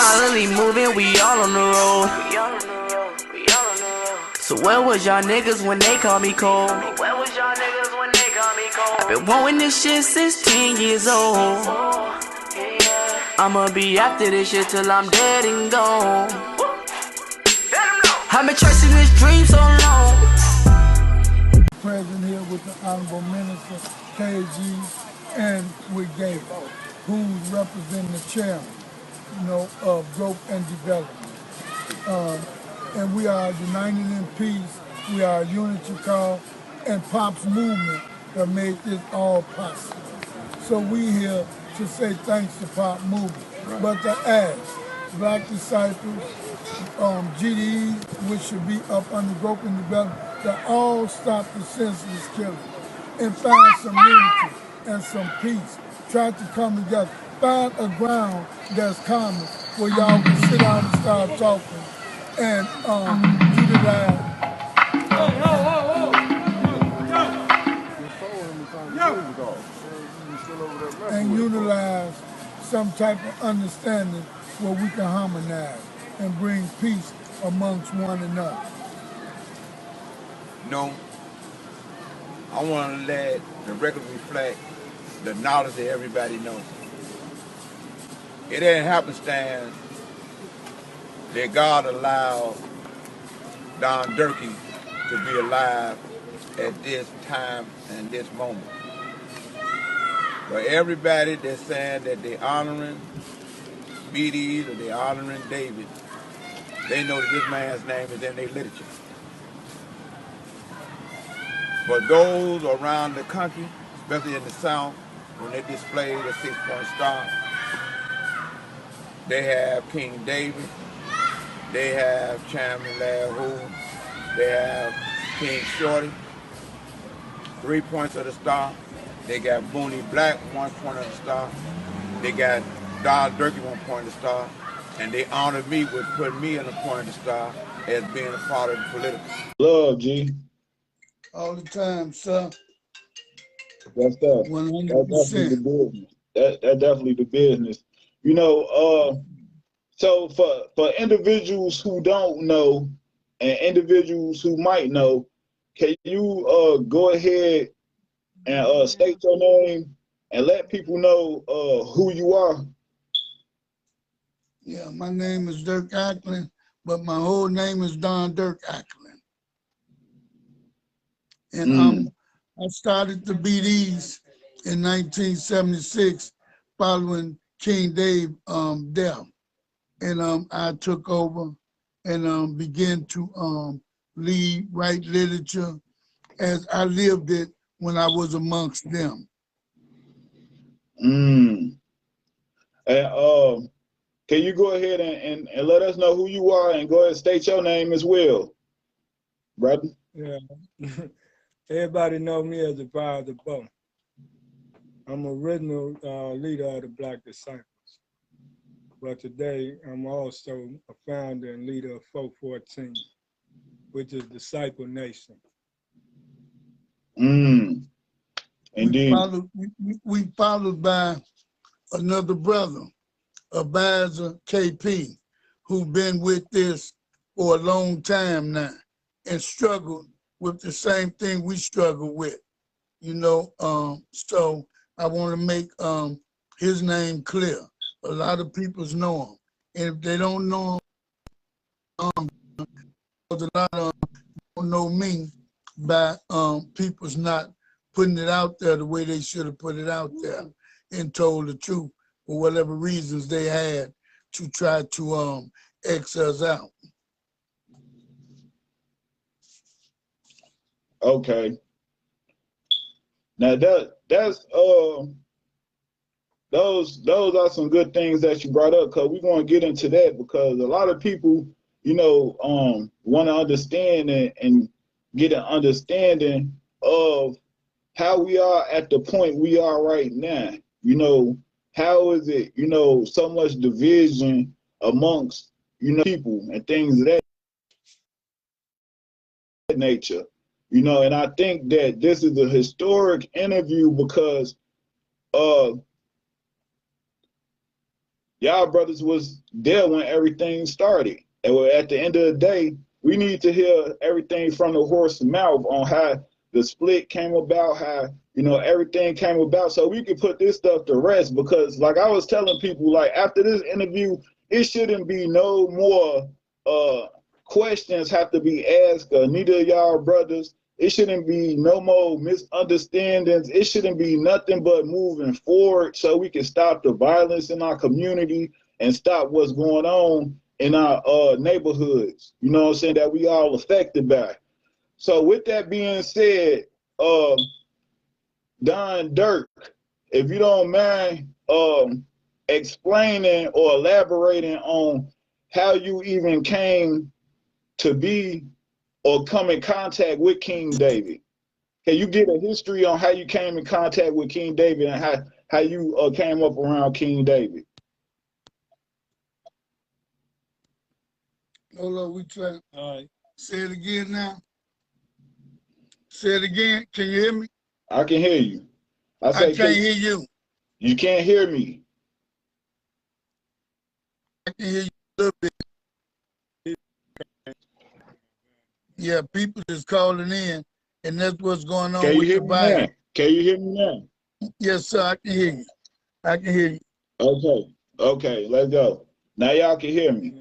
Constantly moving, we all on the road. So where was y'all niggas when they called me cold? I've been wanting this shit since 10 years old. I'ma be after this shit till I'm dead and gone. I've been chasing this dream so long. Present here with the Honorable Minister, KG, and with Gabe, who's representing the chairman, of growth and development. And we are united in peace. We are a unity call and Pop's movement that made this all possible. So we here to say thanks to Pop movement, but to ask Black disciples, GDs, which should be up under growth and development, to all stop the senseless killing and find some unity and some peace. Try to come together. Find a ground that's common where y'all can sit down and start talking and utilize. And utilize some type of understanding where we can harmonize and bring peace amongst one another. I want to let the record reflect the knowledge that everybody knows. It ain't happenstance that God allowed Don Dirky to be alive at this time and this moment. But everybody that's saying that they're honoring BDs or they're honoring David, they know that this man's name is in their literature. For those around the country, especially in the South, when they display the 6-point star, they have King David, they have Chairman Larry Hood, they have King Shorty, 3 points of the star. They got Booney Black, 1 point of the star. They got Don Dirky, 1 point of the star. And they honored me with putting me in a point of the star as being a part of the political. Love, G. All the time, sir. That's that. 100%. That's definitely the business. That's definitely the business. So for individuals who don't know and individuals who might know, can you go ahead and state your name and let people know who you are? Yeah, my name is Dirk Ackland, but my whole name is Don Dirk Ackland. And I started the BDs in 1976 following King Dave's death. And I took over and began to write literature as I lived it when I was amongst them. And can you go ahead and let us know who you are and go ahead and state your name as well, brother? Yeah. Everybody know me as the Father Bo. I'm original leader of the Black Disciples. But today, I'm also a founder and leader of 414, which is Disciple Nation. Indeed. We followed by another brother, Advisor KP, who's been with this for a long time now and struggled with the same thing we struggle with, so I want to make his name clear. A lot of people know him, and if they don't know him, a lot of them don't know me by people's not putting it out there the way they should have put it out there and told the truth for whatever reasons they had to try to X us out. Okay. Now that's those are some good things that you brought up, because we're going to get into that, because a lot of people, want to understand and get an understanding of how we are at the point we are right now. How is it, so much division amongst, people and things of that nature. And I think that this is a historic interview because y'all brothers was there when everything started. And at the end of the day, we need to hear everything from the horse's mouth on how the split came about, how, you know, everything came about, so we could put this stuff to rest. Because like I was telling people, like after this interview, it shouldn't be no more questions have to be asked of neither of y'all brothers. It shouldn't be no more misunderstandings. It shouldn't be nothing but moving forward so we can stop the violence in our community and stop what's going on in our neighborhoods. You know what I'm saying? That we all affected by. So with that being said, Don, Dirk, if you don't mind explaining or elaborating on how you even came to be or come in contact with King David. Can you give a history on how you came in contact with King David and how you came up around King David? Hold on, we try. All right. Say it again now. Say it again. Can you hear me? I can hear you. I can't hear you. You can't hear me. I can hear you a little bit. Yeah, people is calling in, and that's what's going on with the virus. Can you hear me now? Yes, sir, I can hear you. I can hear you. Okay, okay, let's go. Now y'all can hear me.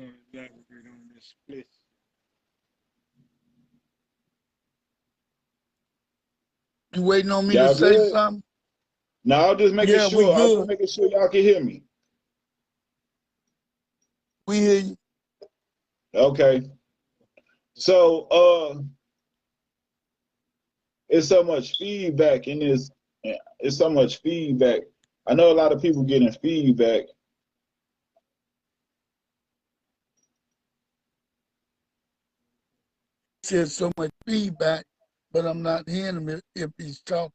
You waiting on me to say something? No, I'm just making sure. I'm just making sure y'all can hear me. We hear you. Okay. So it's so much feedback in this. It's so much feedback. I know a lot of people getting feedback. There's so much feedback, but I'm not hearing him if he's talking.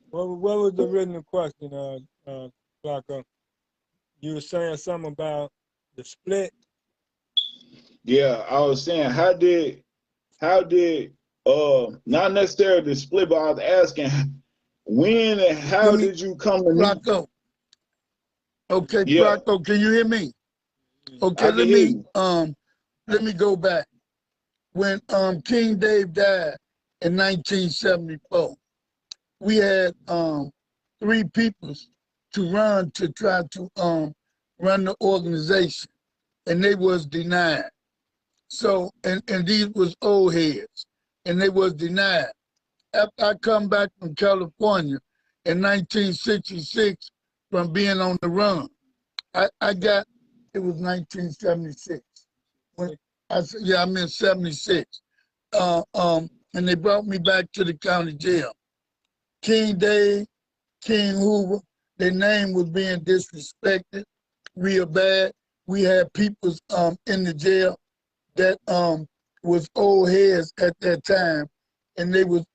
What was the written question, Flacco? You were saying something about the split? Yeah, I was saying, how did not necessarily the split, but I was asking when and how did you come to meet? Flacco. Okay, yeah. Flacco, can you hear me? Okay, let me go back. When King Dave died in 1974, we had 3 people to run to try to run the organization, and they was denied. So, and these was old heads, and they was denied. After I come back from California in 1966 from being on the run, I got, it was 1976. When I said, yeah, I'm in 76. And they brought me back to the county jail. King Dave, King Hoover, their name was being disrespected real bad. We had people in the jail that was old heads at that time, and they was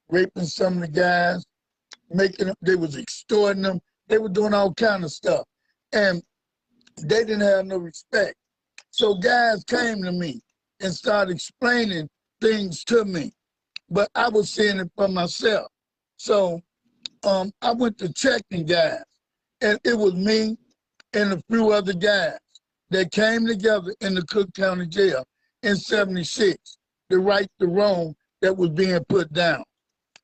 raping some of the guys, they was extorting them, they were doing all kind of stuff, and they didn't have no respect. So guys came to me and started explaining things to me, but I was seeing it for myself. So I went to checking guys, and it was me and a few other guys that came together in the Cook County Jail in 76 to right the wrong that was being put down.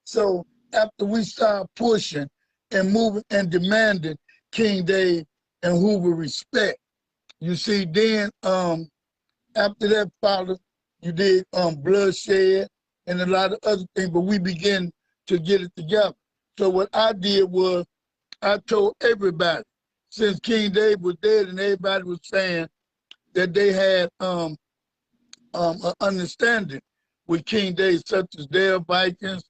So after we started pushing and moving and demanding King Dave and Hoover respect, you see, then after that followed, you did bloodshed and a lot of other things, but we began to get it together. So what I did was I told everybody, since King Dave was dead and everybody was saying that they had an understanding with King Dave, such as Dale Vikings,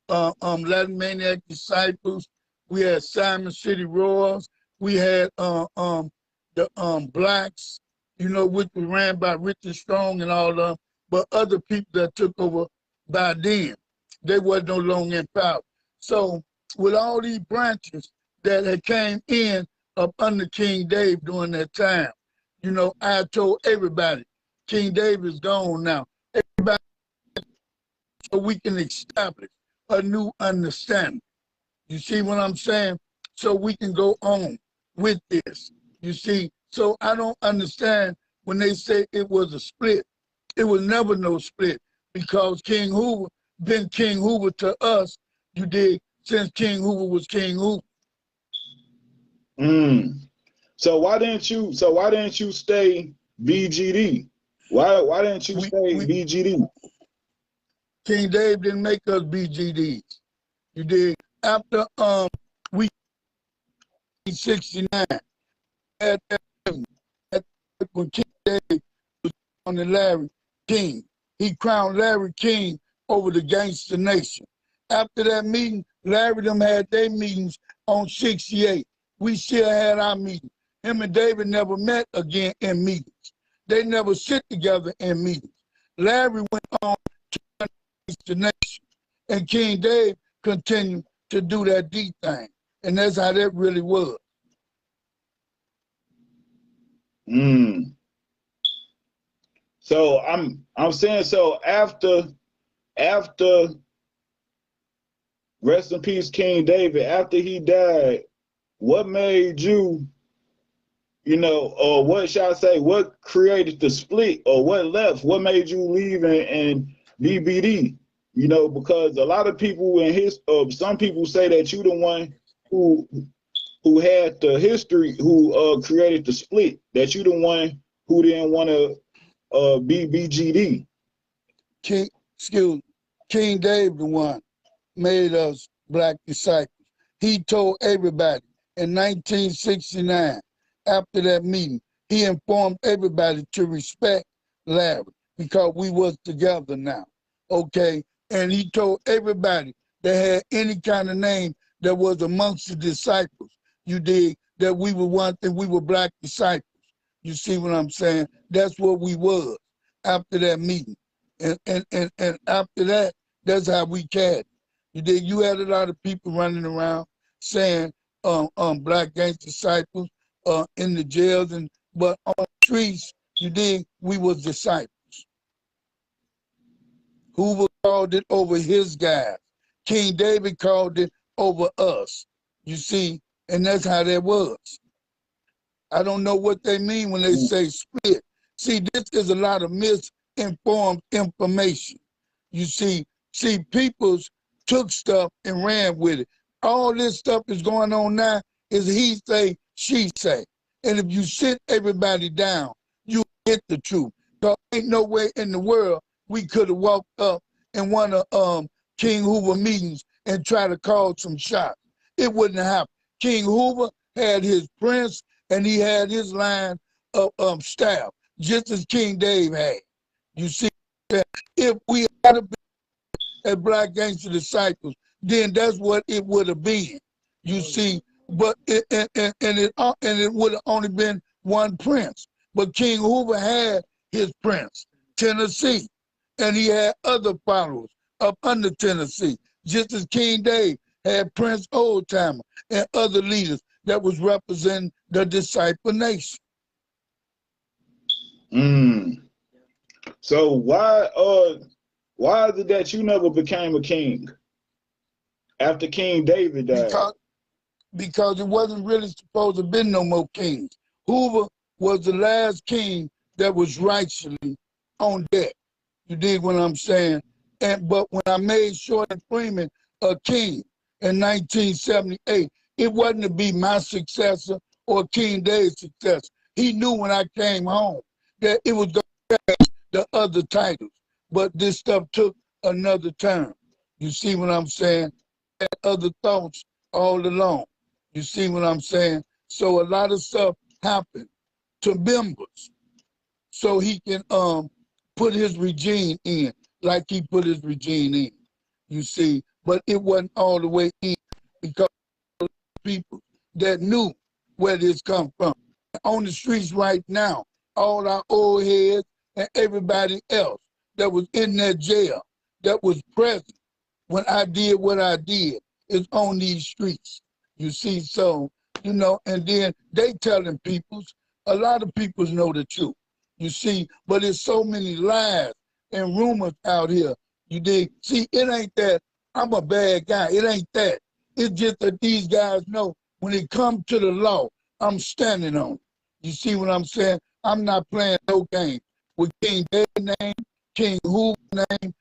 Latin Maniac Disciples, we had Simon City Royals, we had the Blacks, you know, which was ran by Richard Strong and all of them, but other people that took over by then, they wasn't no longer in power. So with all these branches that had came in up under King Dave during that time, you know, I told everybody, King Dave is gone now. Everybody, so we can establish a new understanding. You see what I'm saying? So we can go on with this. You see, so I don't understand when they say it was a split. It was never no split because King Hoover been King Hoover to us, you dig, since King Hoover was King Hoover. So why didn't you stay BGD? Why didn't you stay BGD? King Dave didn't make us BGDs. You dig? After we 69 when King Dave was on the Larry King, he crowned Larry King over the Gangster Nation. After that meeting, Larry them had their meetings on 68. We still had our meetings. Him and David never met again in meetings. They never sit together in meetings. Larry went on to the nation, and King Dave continued to do that D thing, and that's how that really was. So I'm saying, so after rest in peace King David, after he died, what made you, or what shall I say, what created the split, or what left? What made you leave and BBD? Because a lot of people some people say that you the one who had the history, who created the split, that you the one who didn't want to be BGD. King Dave the one made us black disciples. He told everybody in 1969, after that meeting, he informed everybody to respect Larry because we was together now, okay? And he told everybody that had any kind of name that was amongst the disciples, you dig, that we were one thing, we were black disciples. You see what I'm saying? That's what we was after that meeting. And after that, that's how we carried. You dig? You had a lot of people running around saying black gangster disciples in the jails, but on the streets, you dig, we was disciples. Hoover called it over his guys. King David called it over us. You see, and that's how that was. I don't know what they mean when they say split. See, this is a lot of misinformed information. You see, peoples took stuff and ran with it. All this stuff is going on now is he say, she say. And if you sit everybody down, you get the truth. There ain't no way in the world we could have walked up in one of King Hoover meetings and try to call some shots. It wouldn't happen. King Hoover had his prince and he had his line of staff, just as King Dave had. You see, if we had been as black gangster disciples, then that's what it would have been. You see, but it would have only been one prince. But King Hoover had his prince, Tennessee, and he had other followers up under Tennessee, just as King Dave had Prince Oldtimer and other leaders that was representing the disciple nation. So why is it that you never became a king after King David died? Because it wasn't really supposed to be no more kings. Hoover was the last king that was rightfully on deck. You dig what I'm saying? But when I made Shorty Freeman a king in 1978, it wasn't to be my successor or King Dave's successor. He knew when I came home that it was going to change the other titles. But this stuff took another turn. You see what I'm saying? Had other thoughts all along. You see what I'm saying? So a lot of stuff happened to members so he can put his regime in like he put his regime in. You see, but it wasn't all the way in because people that knew where this come from. On the streets right now, all our old heads and everybody else that was in that jail, that was present when I did what I did, is on these streets. You see, so, and then they telling peoples, a lot of peoples know the truth. You see, but there's so many lies and rumors out here. You dig? See, it ain't that I'm a bad guy. It ain't that. It's just that these guys know when it comes to the law, I'm standing on it. You see what I'm saying? I'm not playing no game with King David's name, King Hoover's name.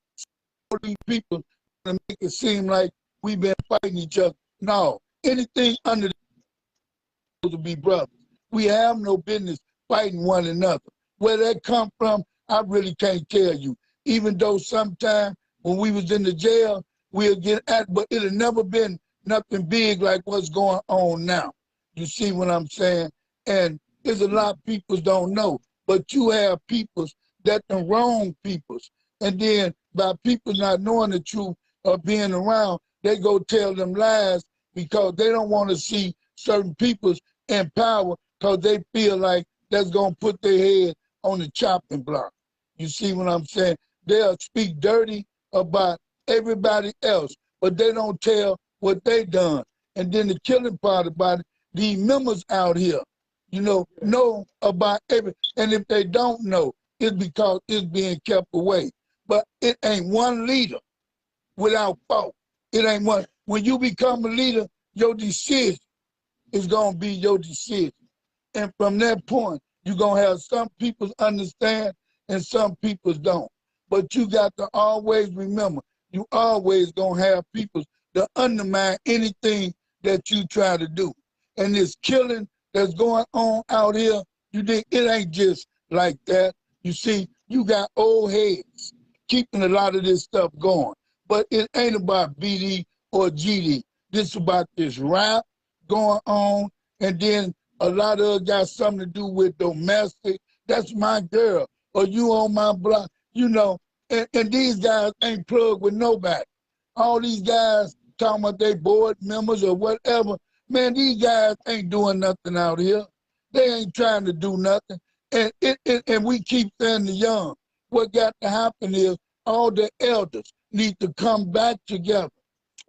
All these people to make it seem like we've been fighting each other. No, anything under the to be brothers. We have no business fighting one another. Where that come from, I really can't tell you. Even though sometimes when we was in the jail, we'll get at, but it'll never been nothing big like what's going on now. You see what I'm saying? And there's a lot of people don't know, but you have peoples that the wrong peoples. And then by people not knowing the truth or being around, they go tell them lies because they don't want to see certain peoples in power because they feel like that's going to put their head on the chopping block. You see what I'm saying? They'll speak dirty about everybody else, but they don't tell what they done. And then the killing part about it, these members out here, you know about everything. And if they don't know, it's because it's being kept away. But it ain't one leader without fault. It ain't one. When you become a leader, your decision is going to be your decision. And from that point, you're going to have some people understand and some people don't. But you got to always remember, you always going to have people that undermine anything that you try to do. And this killing that's going on out here, you think it ain't just like that. You see, you got old heads keeping a lot of this stuff going. But it ain't about BD or GD. This about this rap going on, and then a lot of it got something to do with domestic. That's my girl, or you on my block, you know. And these guys ain't plugged with nobody. All these guys talking about they board members or whatever. Man, these guys ain't doing nothing out here. They ain't trying to do nothing. And we keep saying the young. What got to happen is all the elders need to come back together,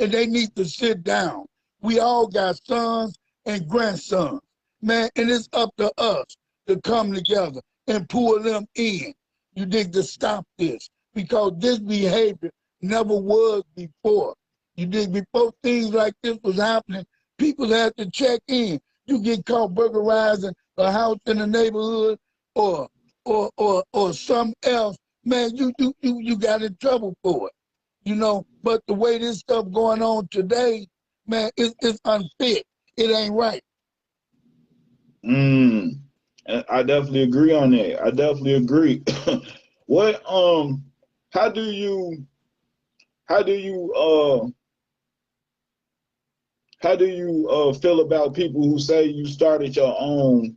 and they need to sit down. We all got sons and grandsons, man, and it's up to us to come together and pull them in. You need to stop this, because this behavior never was before. You did before things like this was happening, people had to check in. You get caught burglarizing a house in the neighborhood or something else, man, you got in trouble for it. You know, but the way this stuff going on today, man, it's unfit. It ain't right. I definitely agree on that. I definitely agree. What how do you feel about people who say you started your own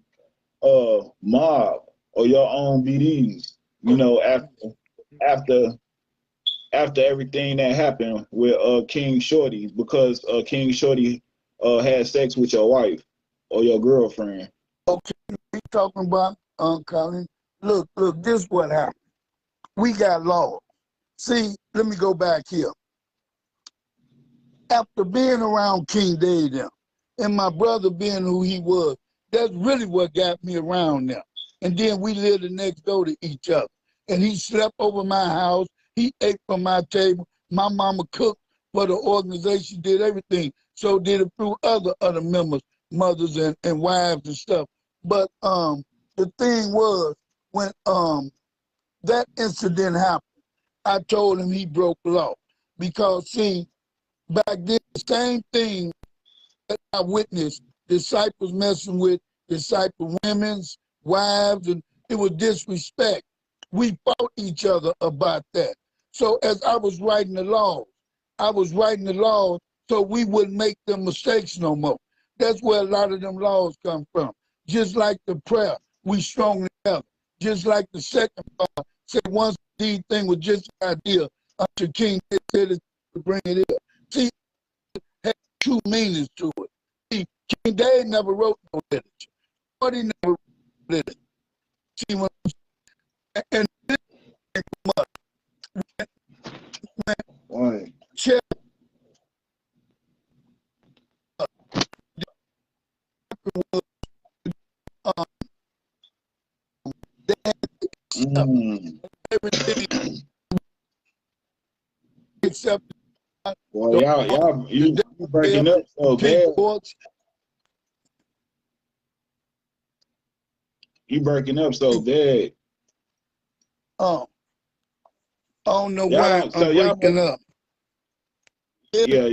mob or your own BDs, you know, after everything that happened with King Shorty, because King Shorty had sex with your wife or your girlfriend? Okay, we talking about Colin. Look, this what happened. We got laws. See, let me go back here. After being around King David and my brother being who he was, that's really what got me around them. And then we lived next door to each other. And he slept over my house. He ate from my table. My mama cooked for the organization, did everything. So did a few other members, mothers and wives and stuff. But the thing was, when that incident happened, I told him he broke law. Because, see, back then, the same thing that I witnessed, disciples messing with disciple women's wives, and it was disrespect. We fought each other about that. So as I was writing the laws, so we wouldn't make them mistakes no more. That's where a lot of them laws come from. Just like the prayer, we strong together. Just like the second part, said once the thing was just an idea until King said it to bring it in. See, it had two meanings to it. See, King David never wrote no literature. But he never wrote literature. See, and this came from us. Right. Everything except well, you breaking up so bad. You breaking up so bad. I don't know Y'all why don't, so I'm y'all, breaking up. yeah,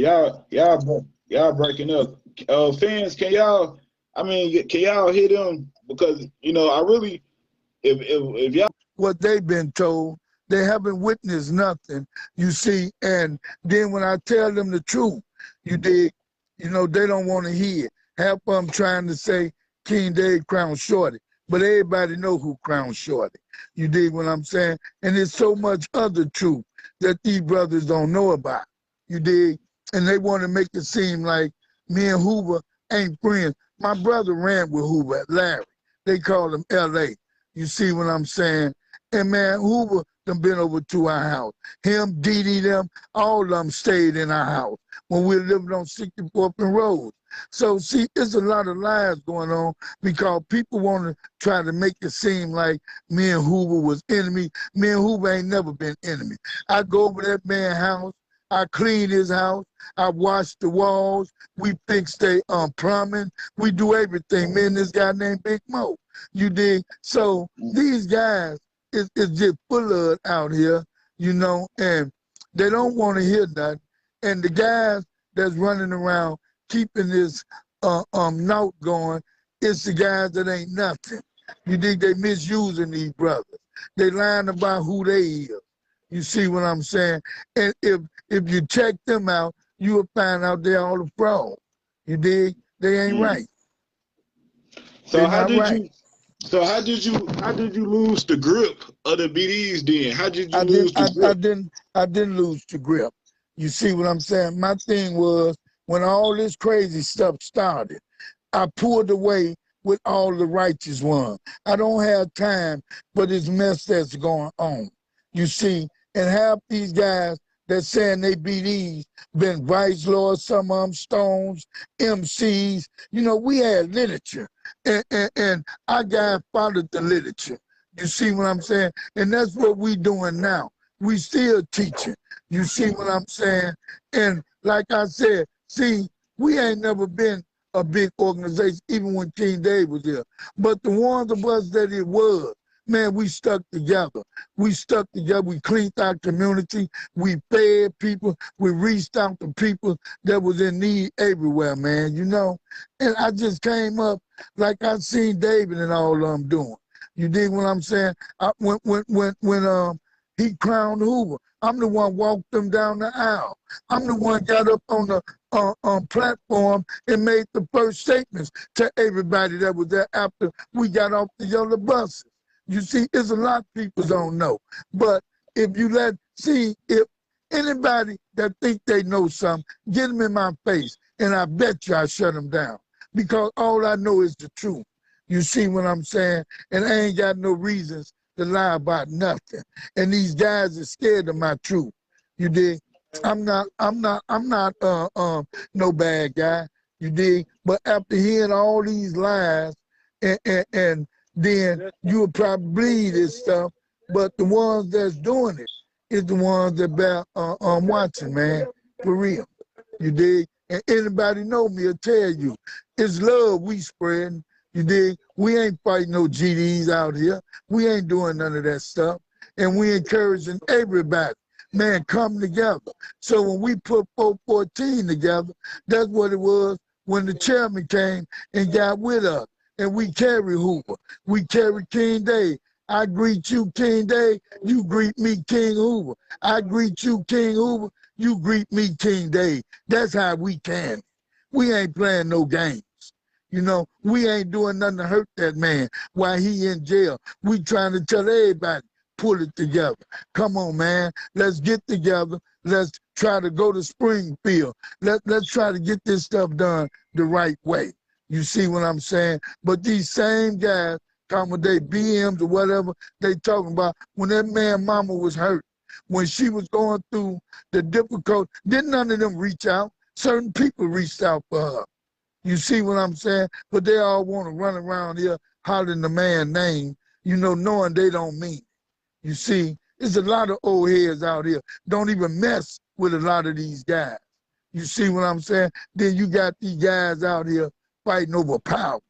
y'all breaking up. Fans, can y'all? I mean, can y'all hear them? Because you know, I really, if y'all. What they've been told, they haven't witnessed nothing, you see. And then when I tell them the truth, you dig, you know, they don't want to hear it. Half of them trying to say King Dave Crown Shorty, but everybody know who Crown Shorty. You dig what I'm saying? And there's so much other truth that these brothers don't know about. You dig? And they want to make it seem like me and Hoover ain't friends. My brother ran with Hoover, Larry. They call him L.A. You see what I'm saying? And man, Hoover done been over to our house. Him, Dee Dee, them, all of them stayed in our house when we lived on 64th and Rose. So see, there's a lot of lies going on because people want to try to make it seem like me and Hoover was enemy. Me and Hoover ain't never been enemy. I go over that man's house. I clean his house. I wash the walls. We fix their plumbing. We do everything. Me and this guy named Big Mo. You dig? So these guys is just full of it out here, you know, and they don't want to hear that. And the guys that's running around keeping this note going, it's the guys that ain't nothing. You dig? They misusing these brothers. They lying about who they is. You see what I'm saying? And if you check them out, you will find out they're all a fraud. You dig? They ain't right. So how did you lose the grip of the BDs then? How did you lose the grip? I didn't lose the grip. You see what I'm saying? My thing was when all this crazy stuff started, I pulled away with all the righteous ones. I don't have time for this mess that's going on. You see, and half these guys that saying they BDs been vice lords, some of them stones, MCs. You know, we had literature. And our guy followed the literature. You see what I'm saying? And that's what we doing now. We still teaching. You see what I'm saying? And like I said, see, we ain't never been a big organization, even when King Dave was here. But the ones of us that it was, man, we stuck together. We stuck together. We cleaned our community. We fed people. We reached out to people that was in need everywhere, man, you know? And I just came up like I seen David and all of them doing. You dig what I'm saying? When he crowned Hoover, I'm the one walked them down the aisle. I'm the one got up on the platform and made the first statements to everybody that was there after we got off the yellow buses. You see, there's a lot of people don't know. But if you if anybody that think they know something, get them in my face, and I bet you I shut them down. Because all I know is the truth. You see what I'm saying? And I ain't got no reasons to lie about nothing. And these guys are scared of my truth. You dig? I'm not no bad guy. You dig? But after hearing all these lies and then you would probably believe this stuff. But the ones that's doing it is the ones that bear watching, man, for real. You dig? And anybody know me will tell you, it's love we spreading. You dig? We ain't fighting no GDs out here. We ain't doing none of that stuff. And we encouraging everybody, man, come together. So when we put 414 together, that's what it was when the chairman came and got with us. And we carry Hoover. We carry King Dave. I greet you, King Dave. You greet me, King Hoover. I greet you, King Hoover. You greet me, King Dave. That's how we can. We ain't playing no games. You know, we ain't doing nothing to hurt that man while he in jail. We trying to tell everybody, pull it together. Come on, man. Let's get together. Let's try to go to Springfield. Let's try to get this stuff done the right way. You see what I'm saying? But these same guys come with their BMs or whatever they talking about when that man mama was hurt, when she was going through the difficult, didn't none of them reach out? Certain people reached out for her. You see what I'm saying? But they all want to run around here hollering the man's name, you know, knowing they don't mean it. You see, there's a lot of old heads out here. Don't even mess with a lot of these guys. You see what I'm saying? Then you got these guys out here fighting over power.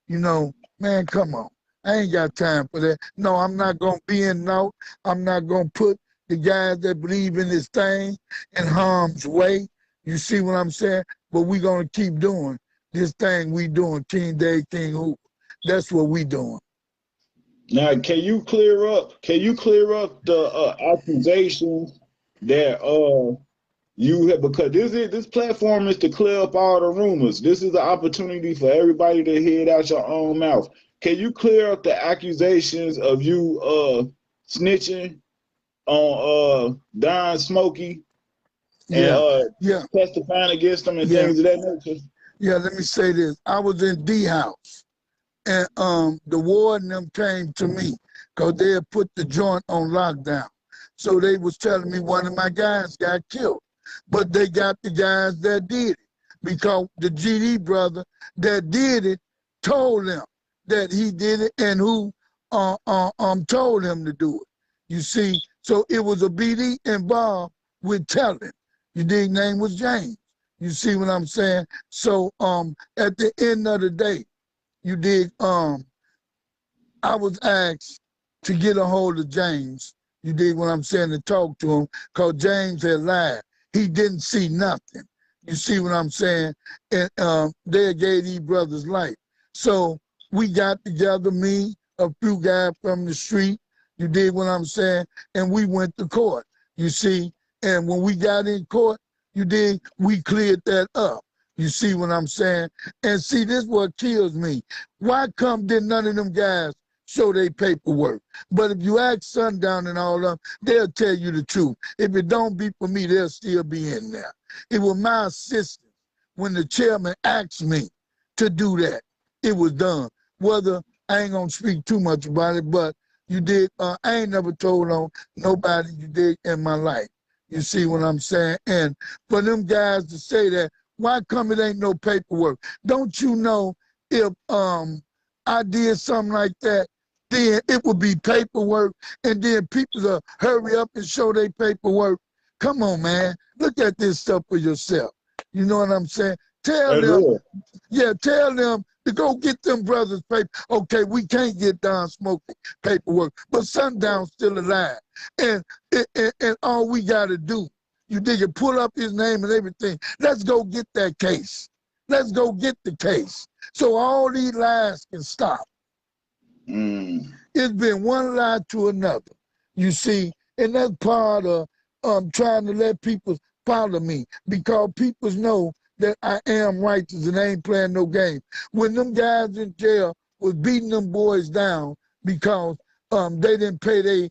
You know, man, come on. I ain't got time for that. No, I'm not going to be in no. I'm not going to put the guys that believe in this thing in harm's way. You see what I'm saying? But we going to keep doing this thing we doing, King Day, King Hoop. That's what we doing. Now, can you clear up the accusations that you have, because this platform is to clear up all the rumors. This is an opportunity for everybody to hear it out your own mouth. Can you clear up the accusations of you snitching on Don Smokey and testifying against them and things of that nature? Yeah, let me say this. I was in D house, and the warden them came to me because they had put the joint on lockdown. So they was telling me one of my guys got killed. But they got the guys that did it, because the GD brother that did it told them that he did it and who told him to do it. You see, so it was a BD involved with telling. You dig? Name was James. You see what I'm saying? So at the end of the day, you dig? I was asked to get a hold of James. You dig what I'm saying? To talk to him, because James had lied. He didn't see nothing. You see what I'm saying? And they gave these brothers life. So we got together, me, a few guys from the street, you did what I'm saying, and we went to court, you see? And when we got in court, you did, we cleared that up. You see what I'm saying? And see, this is what kills me. Why come did none of them guys show their paperwork? But if you ask Sundown and all of them, they'll tell you the truth. If it don't be for me, they'll still be in there. It was my assistance when the chairman asked me to do that. It was done. Whether, I ain't gonna speak too much about it, but you did, I ain't never told on nobody you did in my life. You see what I'm saying? And for them guys to say that, why come it ain't no paperwork? Don't you know if I did something like that, then it would be paperwork, and then people will hurry up and show their paperwork. Come on, man. Look at this stuff for yourself. You know what I'm saying? Tell them, tell them to go get them brothers' paper. Okay, we can't get Don Smokey paperwork, but Sundown's still alive. And all we got to do, you dig it, pull up his name and everything. Let's go get that case. Let's go get the case, so all these lies can stop. It's been one lie to another, you see, and that's part of trying to let people follow me, because people know that I am righteous and I ain't playing no game. When them guys in jail was beating them boys down because they didn't pay their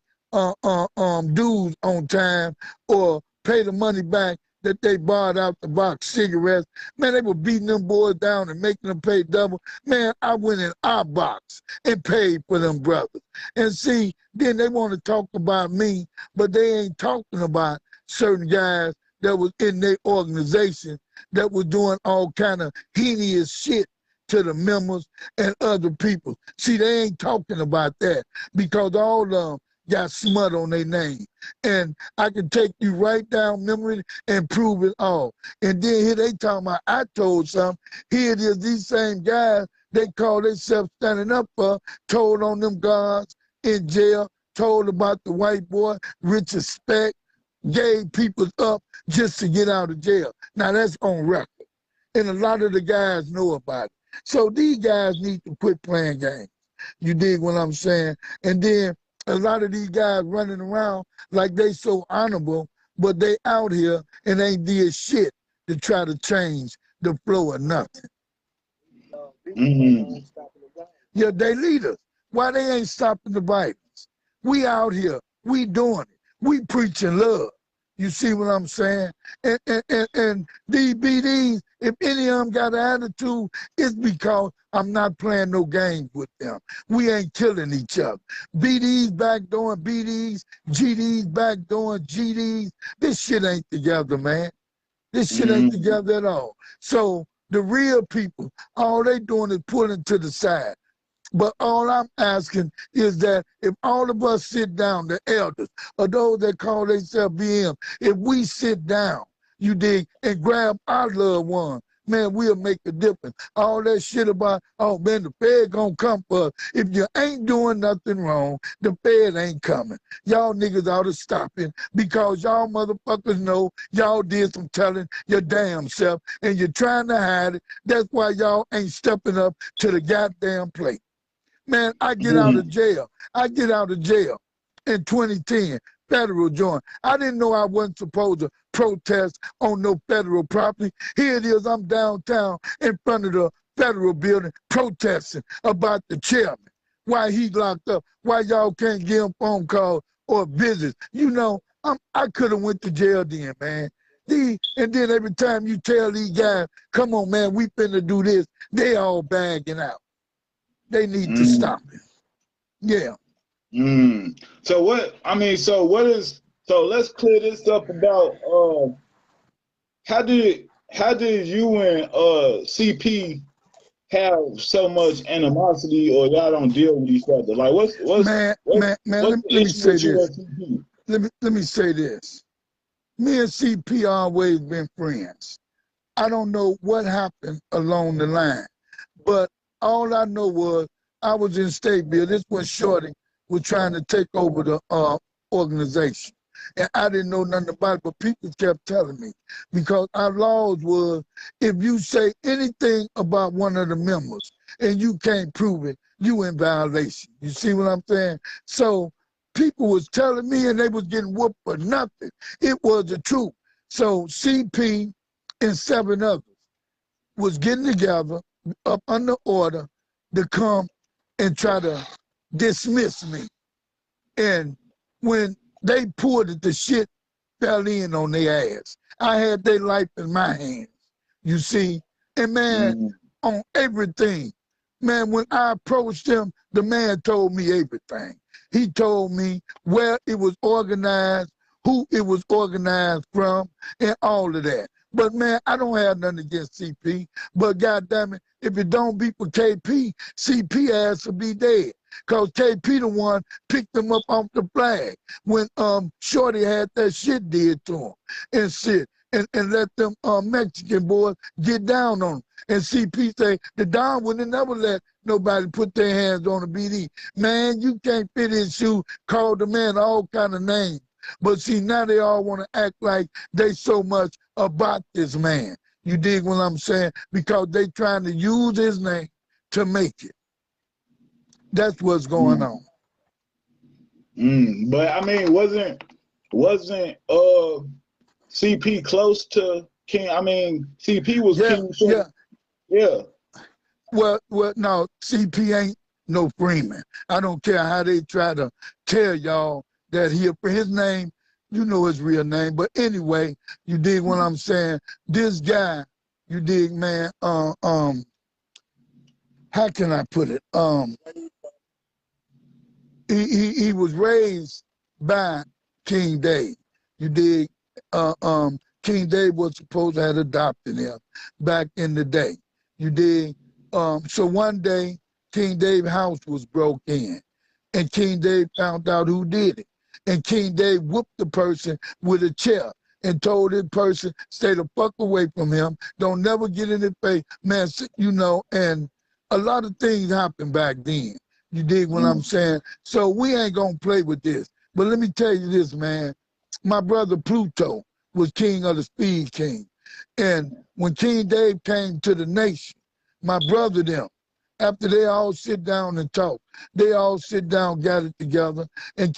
dues on time or pay the money back that they borrowed out the box cigarettes, man, they were beating them boys down and making them pay double. Man, I went in our box and paid for them brothers. And see, then they want to talk about me, but they ain't talking about certain guys that was in their organization that was doing all kind of heinous shit to the members and other people. See, they ain't talking about that, because all of them got smut on their name. And I can take you right down memory and prove it all. And then here they talking about I told something. Here it is, these same guys they call themselves standing up for, told on them guards in jail, told about the white boy, Richard Speck, gave people up just to get out of jail. Now that's on record. And a lot of the guys know about it. So these guys need to quit playing games. You dig what I'm saying? And then a lot of these guys running around like they so honorable, but they out here and ain't did shit to try to change the flow of nothing. Yeah, they leaders. Why they ain't stopping the violence? We out here, we doing it. We preaching love. You see what I'm saying? And these BDs, if any of them got an attitude, it's because I'm not playing no games with them. We ain't killing each other. BDs backdooring BDs, GDs backdooring GDs. This shit ain't together, man. This shit ain't together at all. So the real people, all they doing is pulling to the side. But all I'm asking is that if all of us sit down, the elders, or those that call themselves BM, if we sit down, you dig, and grab our loved one, man, we'll make a difference. All that shit about, oh man, the Fed gonna come for us. If you ain't doing nothing wrong, the Fed ain't coming. Y'all niggas ought to stop it because y'all motherfuckers know y'all did some telling your damn self and you're trying to hide it. That's why y'all ain't stepping up to the goddamn plate. Man, I get out of jail. I get out of jail in 2010, federal joint. I didn't know I wasn't supposed to protest on no federal property. Here it is, I'm downtown in front of the federal building protesting about the chairman. Why he locked up, why y'all can't give him phone calls or visits. You know, I could have went to jail then, man. And then every time you tell these guys, come on, man, we finna do this, they all bagging out. They need to stop it. Yeah. So what, I mean, so let's clear this up about, how did you and CP have so much animosity, or y'all don't deal with each other? Like, what's let me say this. Let me say this. Me and CP always been friends. I don't know what happened along the line, but all I know was I was in Stateville. This was Shorty was trying to take over the organization. And I didn't know nothing about it, but people kept telling me. Because our laws was, if you say anything about one of the members and you can't prove it, you in violation. You see what I'm saying? So people was telling me and they was getting whooped for nothing. It was the truth. So CP and 7 others was getting together up under order to come and try to dismiss me. And when they pulled it, the shit fell in on their ass. I had their life in my hands, you see? And man, on everything, man, when I approached him, the man told me everything. He told me where it was organized, who it was organized from, and all of that. But man, I don't have nothing against CP. But goddamn it, if it don't be for KP, CP ass will be dead. Cause KP the one picked him up off the flag when Shorty had that shit did to him and shit. And let them Mexican boys get down on him. And CP say the Don would have never let nobody put their hands on a BD. Man, you can't fit his shoe, call the man all kind of names. But see, now they all want to act like they so much about this man. You dig what I'm saying? Because they trying to use his name to make it. That's what's going on. But I mean, wasn't CP close to King? I mean, CP was King. Yeah. Well, no, CP ain't no Freeman. I don't care how they try to tell y'all that his name, you know his real name. But anyway, you dig what I'm saying? This guy, you dig, man, how can I put it? He was raised by King Dave. You dig? King Dave was supposed to have adopted him back in the day. You dig? So one day, King Dave's house was broke in, and King Dave found out who did it. And King Dave whooped the person with a chair and told the person, stay the fuck away from him. Don't never get in his face. Man, you know, and a lot of things happened back then. You dig what I'm saying? So we ain't gonna play with this. But let me tell you this, man. My brother Pluto was king of the Speed King. And when King Dave came to the nation, my brother them, after they all sit down and talk, they all sit down, got it together, and